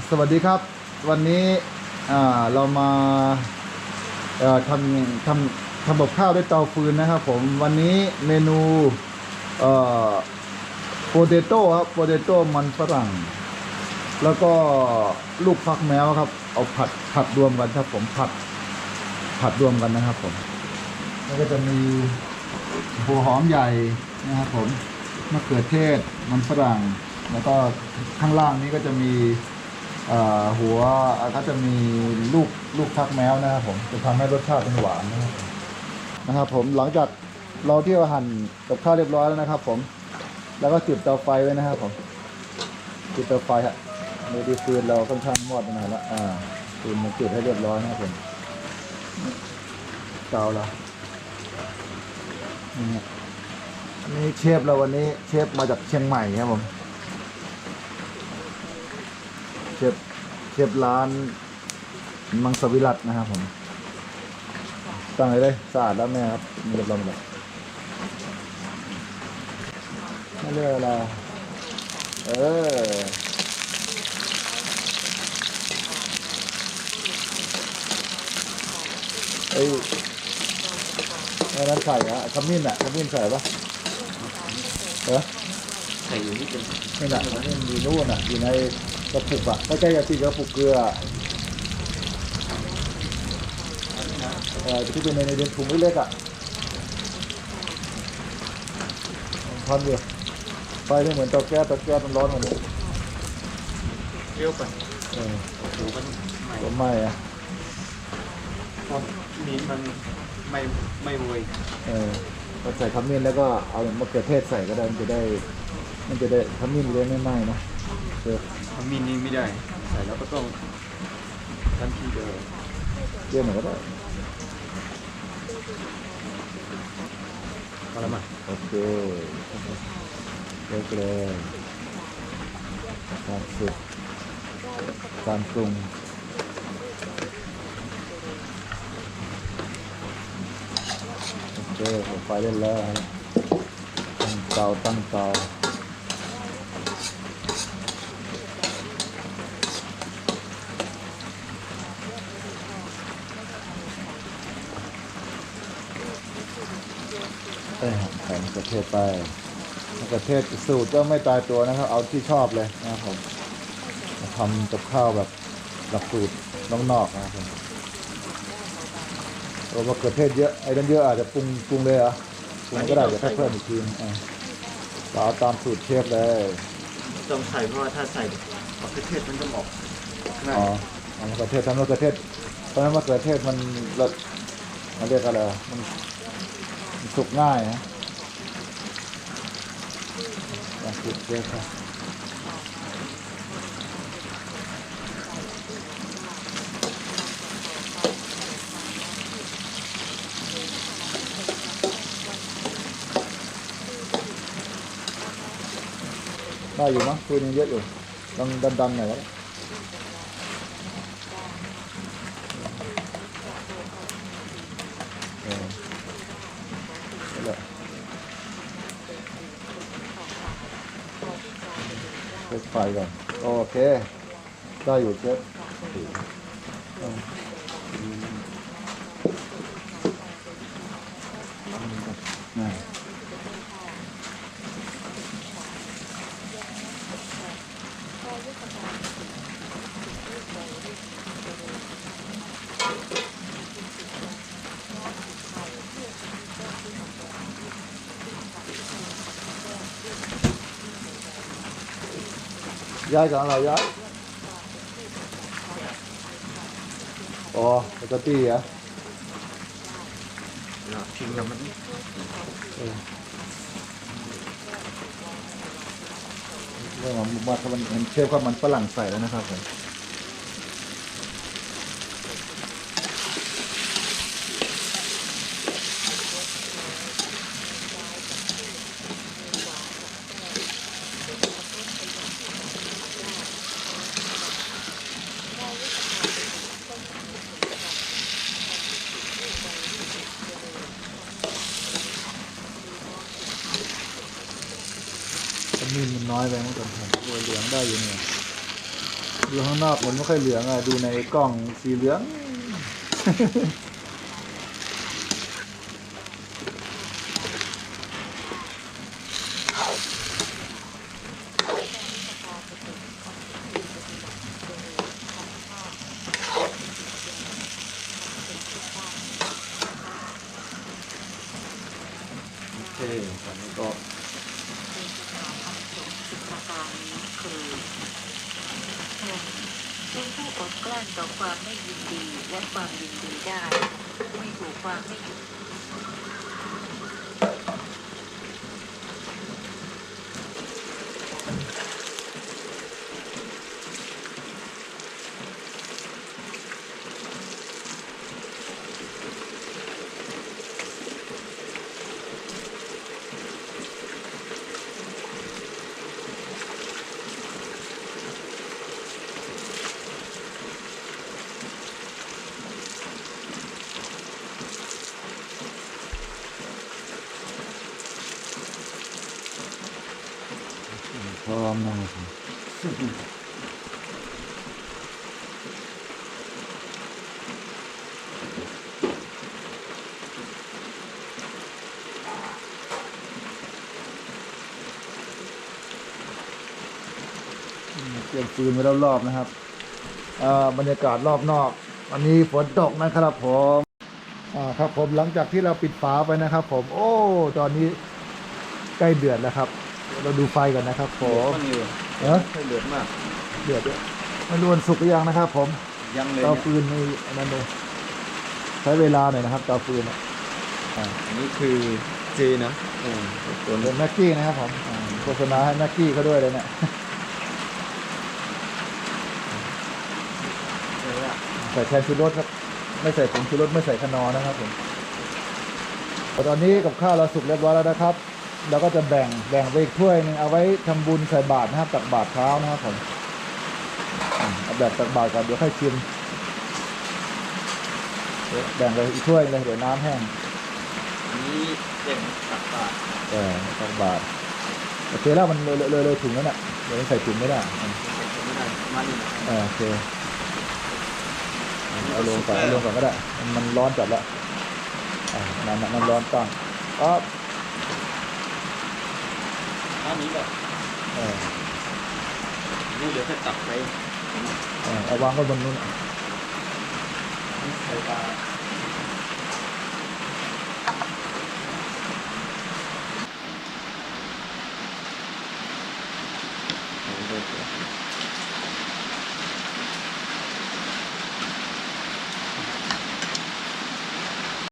สวัสดีครับวันนี้เรามาทำกับข้าวด้วยเตาฟืนนะครับผมวันนี้เมนูโปเตโต้ครับโปเตโต้มันฝรั่งแล้วก็ลูกฟักแมวครับเอาผัดรวมกันครับผมผัดรวมกันนะครับผมแล้วก็จะมีหัวหอมใหญ่นะครับผมมะเขือเทศมันฝรั่งแล้วก็ข้างล่างนี้ก็จะมีหัวก็จะมีลูกฟักแมวนะครับผมจะทำให้รสชาติเป็นหวานนะครับผมหลังจากเราที่หั่นกับข้าวเรียบร้อยแล้วนะครับผมแล้วก็จุดเตาไฟไว้นะครับผมจุดเตาไฟฮะเมื่อดีฟืนเราค่อนข้างมอดไปหน่อยแล้วฟืนมันจุดให้เรียบร้อยนะครับผมเตาเราอันนี้เชฟเราวันนี้เชฟมาจากเชียงใหม่ครับผมเชฟร้านมังสวิรัตินะครับผมตั้งเลยสะอาดแล้วแม่ครับมีเรียบร้อยเลยไม่เลือกอะไรไอ้นั้นใส่อะขมิ้นใส่ปะใส่อยู่นิดนึงนี่แหละมันอยู่นู่นอยู่ในกระปุกใกล้ๆกับที่กระปุกเกลือที่เป็นในถุงเล็กทอนอยู่ไฟไม่เหมือนเตาแก๊สมันร้อนกว่านี้เรียวไปถูมันผมไม่มีมันไม่เวยเราใส่ขมิ้นแล้วก็เอามะเขือเทศใส่ก็ได้มันจะได้ขมิ้นจะได้ไม่ไหม้นะขมิ้นนี่ไม่ได้ใส่แล้วก็ต้องทันทีเดียวเยี่ยมหน่อยก็ได้พอแล้วมั้ยโอเคเลิกเลยการสุดการปรุงโอเคไฟได้แล้วตั้งเตาใส่มะเขือเทศไปมะเขือเทศสูตรก็ไม่ตายตัวนะครับเอาที่ชอบเลยนะครับผมทำกับข้าวแบบหลักสูตรนอกๆนะครับมะเขือเทศเยอะไอ้นั่นเยอะอาจจะปรุงเลยปรุงก็ได้เดี๋ยวแค่เพิ่มอีกทีเราเอาตามสูตรเชฟเลยต้องใส่เพราะว่าถ้าใส่มะเขือเทศมันจะออกมะเขือเทศทำมะเขือเทศเพราะฉะนั้นมะเขือเทศมันเรียกอะไรมันสุกง่ายสุกเยอะครับได้อยู่มั้งตัวนี้เยอะอยู่ลองดันหน่อยแล้วเช็คไฟก่อนโอเคได้อยู่เช็คย้ายกับอะไรย้ายปกติพิมพ์กับมันเรื่องของมันเชฟก็มันฝรั่งใส่แล้วนะครับผมขมิ้นมันน้อยไปมั้งผมตัวเหลืองได้อยู่เนี่ย ดูข้างนอกมันไม่ค่อยเหลืองอะดูในกล้องสีเหลือง โอเคตอนนี้ก็ ประการนี้คือเป็นผู้อดกลั้นต่อความไม่ยินดีและความยินดีได้ไม่ถูกความไม่ยิน พร้อมนะครับเตรียมฟืนไว้รอบๆนะครับบรรยากาศรอบนอกวันนี้ฝนตกนะครับผมครับผมหลังจากที่เราปิดฝาไปนะครับ ผมโอ้ตอนนี้ใกล้เดือดแล้วครับเดี๋ยวเราดูไฟก่อนนะครับผ เดือด ม ก็นิว เออ ใช่เดือดมาก เดือดด้วยไม่รู้มันสุกหรือยังนะครับ ผม ยังเลย เตา เนี่ย ฟืนไม่อันนั้นเลยใช้เวลาหน่อยนะครับเตาฟืนอ่ะ อันนี้คือเจนะตัว เป็ นี้ นแม็กกี้นะครับผมโฆษณาให้แม็กกี้เขาด้วยเลยเนี่ยใส่แทนชูรสครับไม่ใส่ผงชูรสไม่ใส่คนอร์นะครับผมตอนนี้กับข้าวเราสุกเรียบร้อยแล้วนะครับเราก็จะแบ่งไปอีกถ้วยหนึงเอาไว้ทำบุญใส่บาตรนะครับตักบาตรเช้านะครับผมเอาแบบตักบาตรก่อนเดี๋ยวค่อยชิมแบ่งไปอีกถ้วยเลยเดี๋ยวน้ำแห้ง อันนี้เจ็บตักบาตร ตักบาทโอเคแล้วมันเลยถุงแล้วน่ะเดี๋ยวใส่ถุงไม่ได้ไม่ได้มานี่นะ โอเคเอาลงก่อนก็ได้มันร้อนจัดแล้วน้ำร้อนตั้งอ๋อ อันนี้แบบ เออ นี่เหลือแค่ตักไป เอาวางไว้บนนู้น ใส่ปลาโอเค